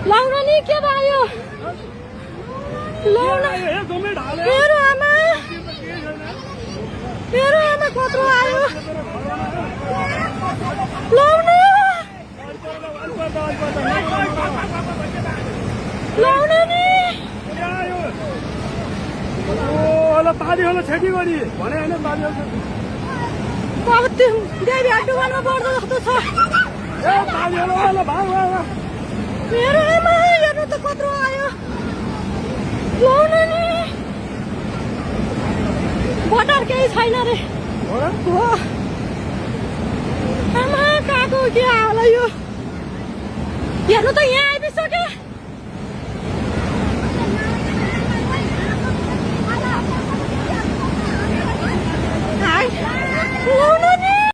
लाउन नि के भयो लाउन मेरो आमा कत्रो आयो लाउन लाउन नि पानी होला छेकी गरी भने हैन पानी अब त्यो देवी डुबानमा पर्दो जस्तो छ ए पानी होला भाग मेरो आमा हेर्नु त कत्रो आयो लाउन नि बटर केही छैन रे हो आमा काको के होला यो हेर्नु त यहाँ आइपुग्यो हाय